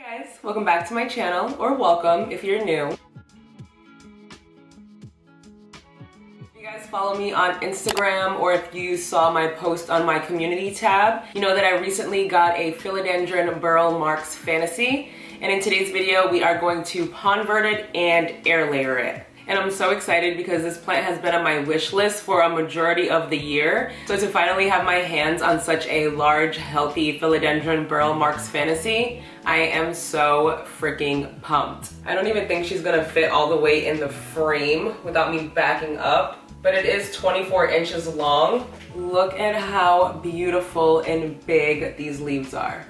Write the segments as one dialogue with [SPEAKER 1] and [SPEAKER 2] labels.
[SPEAKER 1] Hey guys, welcome back to my channel, or welcome if you're new. If you guys follow me on Instagram, or if you saw my post on my community tab, you know that I recently got a Philodendron Burle Marx fantasy, and in today's video we are going to convert it and air layer it. And I'm so excited because this plant has been on my wish list for a majority of the year. So to finally have my hands on such a large, healthy Philodendron Burle Marx fantasy, I am so freaking pumped. I don't even think she's gonna fit all the way in the frame without me backing up, but it is 24 inches long. Look at how beautiful and big these leaves are.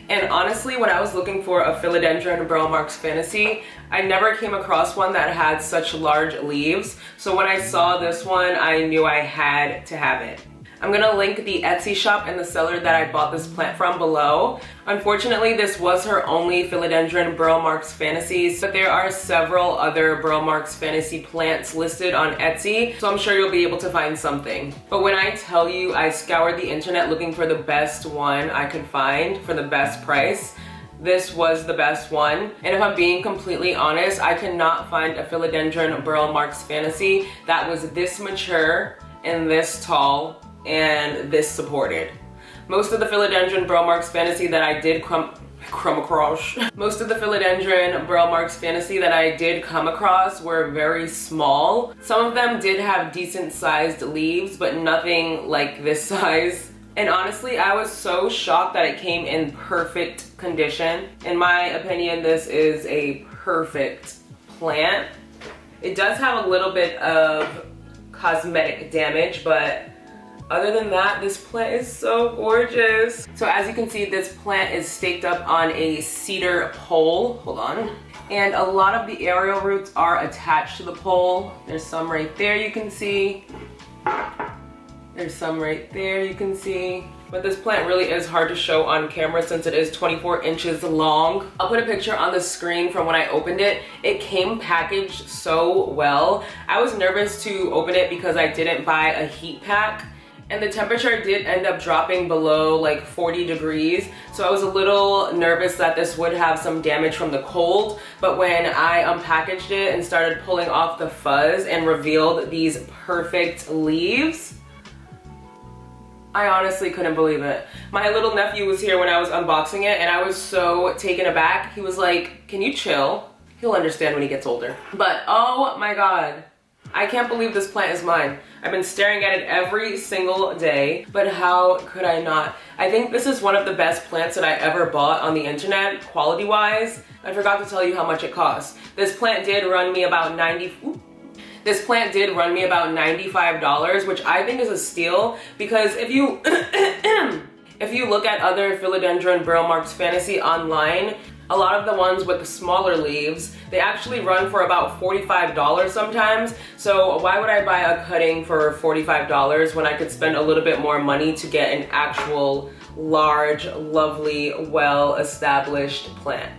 [SPEAKER 1] And honestly, when I was looking for a Philodendron Burle Marx fantasy, I never came across one that had such large leaves. So when I saw this one, I knew I had to have it. I'm gonna link the Etsy shop and the seller that I bought this plant from below. Unfortunately, this was her only Philodendron Burle Marx fantasies, but there are several other Burle Marx fantasy plants listed on Etsy, so I'm sure you'll be able to find something. But when I tell you I scoured the internet looking for the best one I could find for the best price, this was the best one. And if I'm being completely honest, I cannot find a Philodendron Burle Marx fantasy that was this mature and this tall and this supported. Most of the Philodendron Burle Marx fantasy that I did come across were very small. Some of them did have decent sized leaves, but nothing like this size. And honestly, I was so shocked that it came in perfect condition. In my opinion, this is a perfect plant. It does have a little bit of cosmetic damage, but other than that, this plant is so gorgeous. So as you can see, this plant is staked up on a cedar pole. Hold on. And a lot of the aerial roots are attached to the pole. There's some right there you can see. There's some right there you can see. But this plant really is hard to show on camera since it is 24 inches long. I'll put a picture on the screen from when I opened it. It came packaged so well. I was nervous to open it because I didn't buy a heat pack. And the temperature did end up dropping below like 40 degrees. So I was a little nervous that this would have some damage from the cold. But when I unpackaged it and started pulling off the fuzz and revealed these perfect leaves, I honestly couldn't believe it. My little nephew was here when I was unboxing it and I was so taken aback. He was like, "Can you chill? He'll understand when he gets older." But oh my God, I can't believe this plant is mine. I've been staring at it every single day, but how could I not? I think this is one of the best plants that I ever bought on the internet, quality-wise. I forgot to tell you how much it costs. This plant did run me about $95, which I think is a steal, because if you if you look at other Philodendron Burle Marx fantasy online, a lot of the ones with the smaller leaves, they actually run for about $45 sometimes. So why would I buy a cutting for $45 when I could spend a little bit more money to get an actual large, lovely, well-established plant?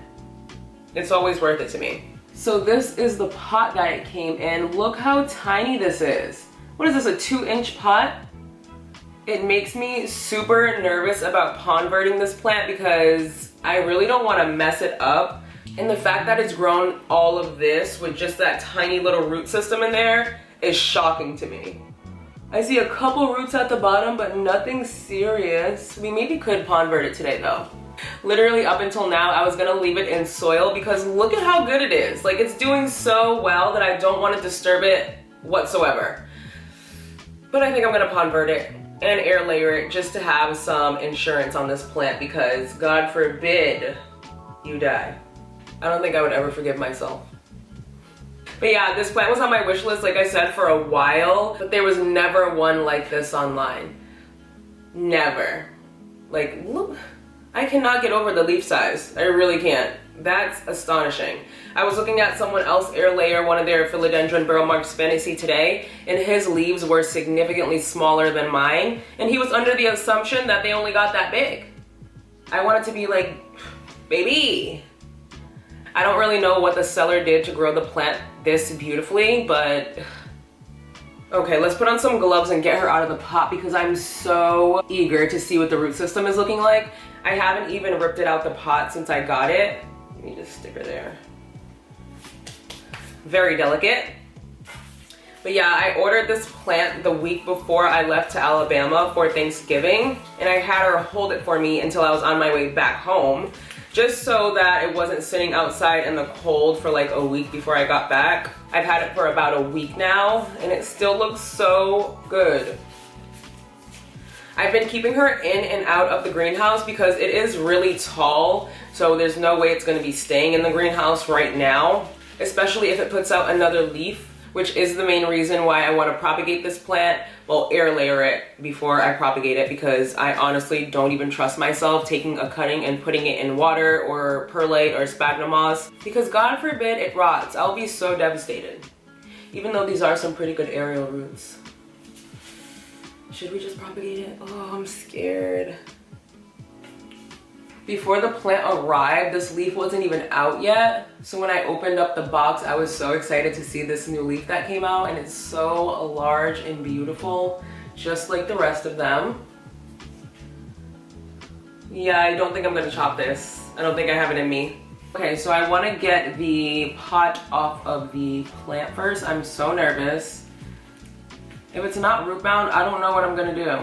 [SPEAKER 1] It's always worth it to me. So this is the pot that it came in. Look how tiny this is. What is this, a 2-inch pot? It makes me super nervous about converting this plant because I really don't want to mess it up. And the fact that it's grown all of this with just that tiny little root system in there is shocking to me. I see a couple roots at the bottom, but nothing serious. We maybe could convert it today though. Literally up until now, I was gonna leave it in soil because look at how good it is. Like, it's doing so well that I don't want to disturb it whatsoever. But I think I'm gonna convert it and air layer it just to have some insurance on this plant because God forbid you die. I don't think I would ever forgive myself. But yeah, this plant was on my wish list, like I said, for a while, but there was never one like this online. Never. Like, look. I cannot get over the leaf size. I really can't. That's astonishing. I was looking at someone else air layer one of their Philodendron Burle Marx fantasy today, and his leaves were significantly smaller than mine, and he was under the assumption that they only got that big. I wanted to be like, baby. I don't really know what the seller did to grow the plant this beautifully, but okay, let's put on some gloves and get her out of the pot because I'm so eager to see what the root system is looking like. I haven't even ripped it out the pot since I got it. Let me just stick her there. Very delicate. But yeah, I ordered this plant the week before I left to Alabama for Thanksgiving, and I had her hold it for me until I was on my way back home, just so that it wasn't sitting outside in the cold for like a week before I got back. I've had it for about a week now, and it still looks so good. I've been keeping her in and out of the greenhouse because it is really tall, so there's no way it's gonna be staying in the greenhouse right now, especially if it puts out another leaf, which is the main reason why I want to propagate this plant. Well, air layer it before I propagate it, because I honestly don't even trust myself taking a cutting and putting it in water or perlite or sphagnum moss, because God forbid it rots. I'll be so devastated. Even though these are some pretty good aerial roots. Should we just propagate it? Oh, I'm scared. Before the plant arrived, this leaf wasn't even out yet. So when I opened up the box, I was so excited to see this new leaf that came out, and it's so large and beautiful, just like the rest of them. Yeah, I don't think I'm gonna chop this. I don't think I have it in me. Okay, so I wanna get the pot off of the plant first. I'm so nervous. If it's not root bound, I don't know what I'm gonna do.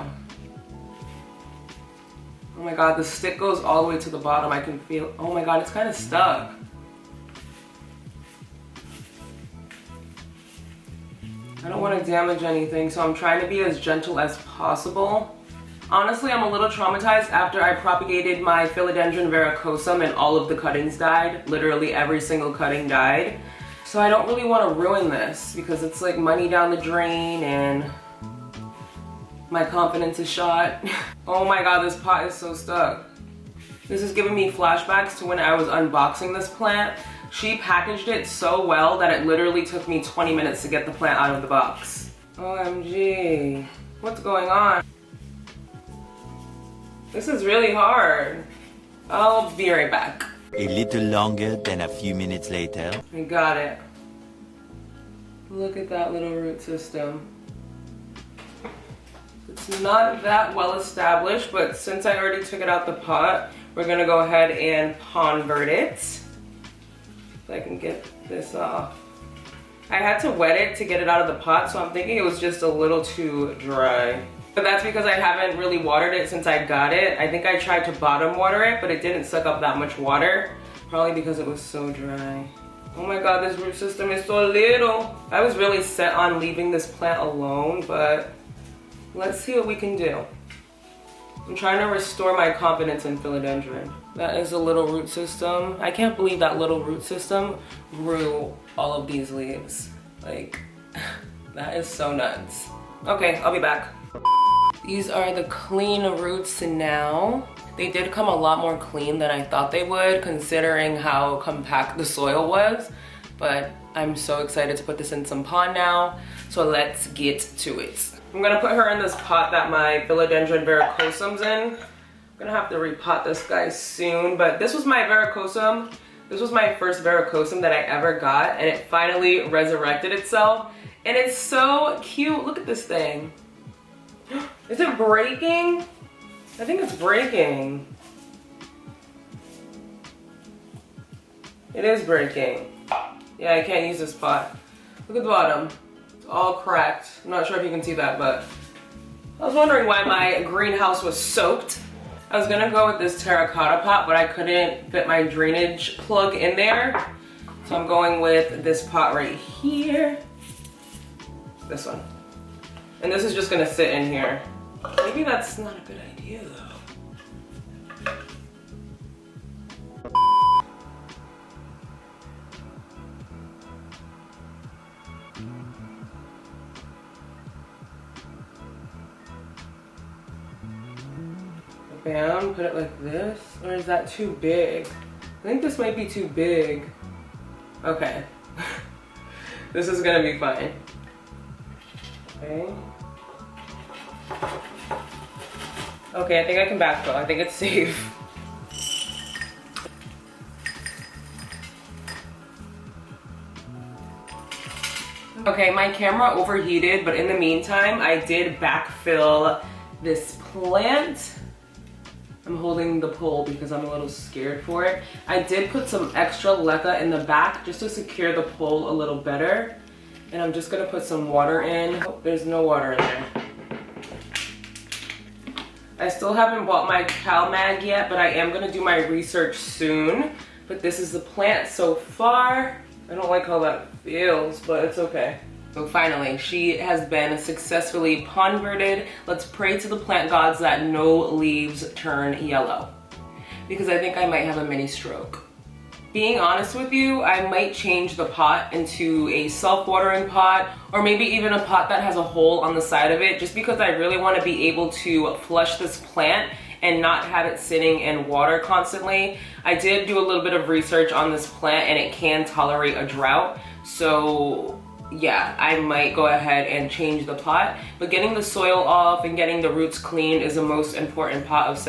[SPEAKER 1] Oh my God, the stick goes all the way to the bottom. I can feel, oh my God, it's kind of stuck. I don't want to damage anything, so I'm trying to be as gentle as possible. Honestly, I'm a little traumatized after I propagated my Philodendron verrucosum and all of the cuttings died. Literally every single cutting died. So I don't really want to ruin this because it's like money down the drain and my confidence is shot. Oh my God, this pot is so stuck. This is giving me flashbacks to when I was unboxing this plant. She packaged it so well that it literally took me 20 minutes to get the plant out of the box. OMG, what's going on? This is really hard. I'll be right back.
[SPEAKER 2] A little longer than a few minutes later.
[SPEAKER 1] I got it. Look at that little root system. It's not that well established, but since I already took it out the pot, we're gonna go ahead and ponvert it. So I can get this off. I had to wet it to get it out of the pot, so I'm thinking it was just a little too dry. But that's because I haven't really watered it since I got it. I think I tried to bottom water it, but it didn't suck up that much water. Probably because it was so dry. Oh my God, this root system is so little. I was really set on leaving this plant alone, but let's see what we can do. I'm trying to restore my confidence in Philodendron. That is a little root system. I can't believe that little root system grew all of these leaves. Like, that is so nuts. Okay, I'll be back. These are the clean roots now. They did come a lot more clean than I thought they would, considering how compact the soil was. But I'm so excited to put this in some pot now. So let's get to it. I'm gonna put her in this pot that my Philodendron verrucosum's in. I'm gonna have to repot this guy soon, but this was my verrucosum. This was my first verrucosum that I ever got, and it finally resurrected itself. And it's so cute. Look at this thing. Is it breaking? I think it's breaking. It is breaking. Yeah, I can't use this pot. Look at the bottom. It's all cracked. I'm not sure if you can see that, but I was wondering why my greenhouse was soaked. I was gonna go with this terracotta pot, but I couldn't fit my drainage plug in there. So I'm going with this pot right here. This one. And this is just gonna sit in here. Maybe that's not a good idea though. Bam, put it like this. Or is that too big? I think this might be too big. Okay. This is gonna be fine. Okay. Okay, I think I can backfill. I think it's safe. Okay, my camera overheated, but in the meantime, I did backfill this plant. I'm holding the pole because I'm a little scared for it. I did put some extra leca in the back just to secure the pole a little better. And I'm just gonna put some water in. Oh, there's no water in there. I still haven't bought my cow mag yet, but I am gonna do my research soon. But this is the plant so far. I don't like how that feels, but it's okay. So finally, she has been successfully converted. Let's pray to the plant gods that no leaves turn yellow, because I think I might have a mini stroke. Being honest with you, I might change the pot into a self-watering pot, or maybe even a pot that has a hole on the side of it, just because I really want to be able to flush this plant and not have it sitting in water constantly. I did do a little bit of research on this plant and it can tolerate a drought. So yeah, I might go ahead and change the pot. But getting the soil off and getting the roots clean is the most important part of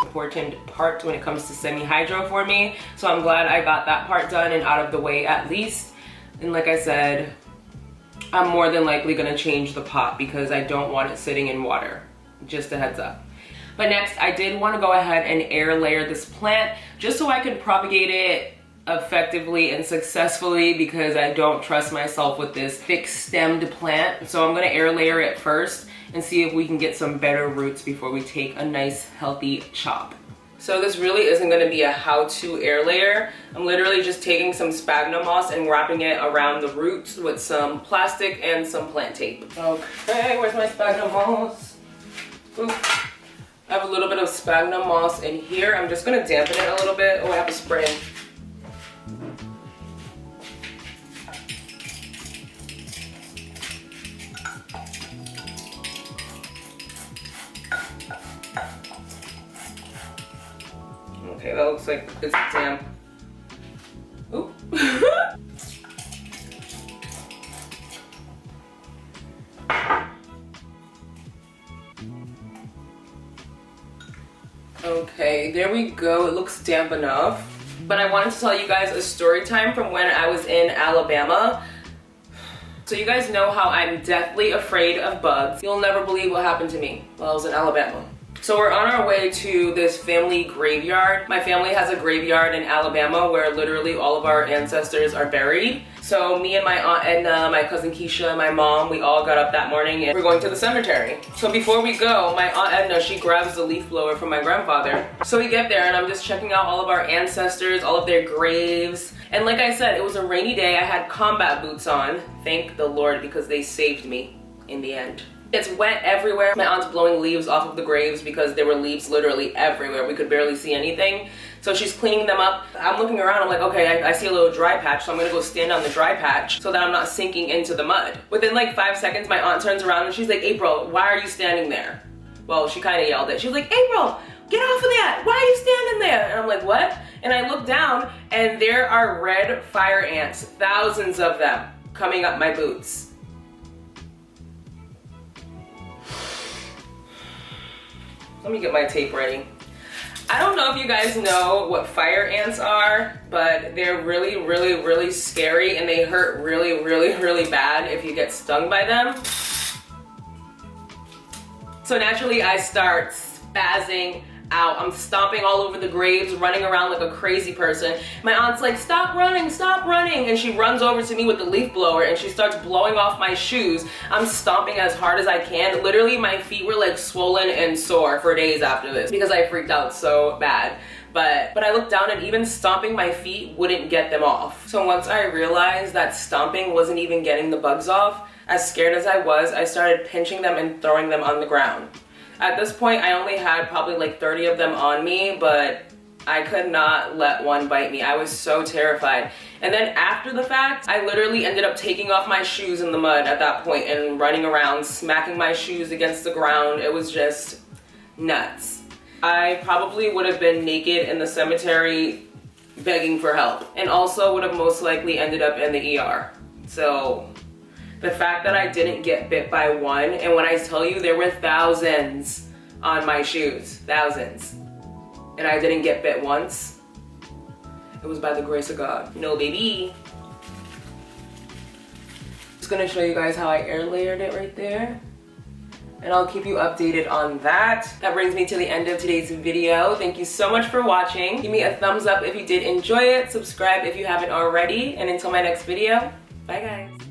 [SPEAKER 1] important part when it comes to semi-hydro for me. So I'm glad I got that part done and out of the way at least. And like I said, I'm more than likely gonna change the pot because I don't want it sitting in water. Just a heads up. But next, I did want to go ahead and air layer this plant just so I could propagate it effectively and successfully, because I don't trust myself with this thick stemmed plant. So I'm going to air layer it first and see if we can get some better roots before we take a nice healthy chop. So this really isn't going to be a how-to air layer. I'm literally just taking some sphagnum moss and wrapping it around the roots with some plastic and some plant tape. Okay, where's my sphagnum moss? Ooh. I have a little bit of sphagnum moss in here. I'm just gonna dampen it a little bit. Oh, I have a spray. Okay, that looks like it's damp. Oop. Okay, there we go. It looks damp enough. But I wanted to tell you guys a story time from when I was in Alabama. So you guys know how I'm deathly afraid of bugs. You'll never believe what happened to me while I was in Alabama. So we're on our way to this family graveyard. My family has a graveyard in Alabama where literally all of our ancestors are buried. So me and my Aunt Edna, my cousin Keisha, my mom, we all got up that morning and we're going to the cemetery. So before we go, my Aunt Edna, she grabs the leaf blower from my grandfather. So we get there and I'm just checking out all of our ancestors, all of their graves. And like I said, it was a rainy day. I had combat boots on. Thank the Lord, because they saved me in the end. It's wet everywhere. My aunt's blowing leaves off of the graves because there were leaves literally everywhere. We could barely see anything. So she's cleaning them up. I'm looking around, I'm like, okay, I see a little dry patch, so I'm gonna go stand on the dry patch so that I'm not sinking into the mud. Within like 5 seconds, my aunt turns around and she's like, April, why are you standing there? Well, she kind of yelled it. She was like, April, get off of that. Why are you standing there? And I'm like, what? And I look down and there are red fire ants, thousands of them, coming up my boots. Let me get my tape ready. I don't know if you guys know what fire ants are, but they're really, really, really scary and they hurt really, really, really bad if you get stung by them. So naturally I start spazzing out. I'm stomping all over the graves, running around like a crazy person. My aunt's like, stop running, and she runs over to me with the leaf blower and she starts blowing off my shoes. I'm stomping as hard as I can. Literally my feet were like swollen and sore for days after this because I freaked out so bad. But I looked down and even stomping my feet wouldn't get them off. So once I realized that stomping wasn't even getting the bugs off, as scared as I was, I started pinching them and throwing them on the ground. At this point, I only had probably like 30 of them on me, but I could not let one bite me. I was so terrified. And then after the fact, I literally ended up taking off my shoes in the mud at that point and running around, smacking my shoes against the ground. It was just nuts. I probably would have been naked in the cemetery begging for help, and also would have most likely ended up in the ER. So the fact that I didn't get bit by one, and when I tell you there were thousands on my shoes, thousands, and I didn't get bit once, it was by the grace of God. No, baby. Just gonna show you guys how I air layered it right there. and I'll keep you updated on that. That brings me to the end of today's video. Thank you so much for watching. Give me a thumbs up if you did enjoy it, subscribe if you haven't already, and until my next video, bye guys.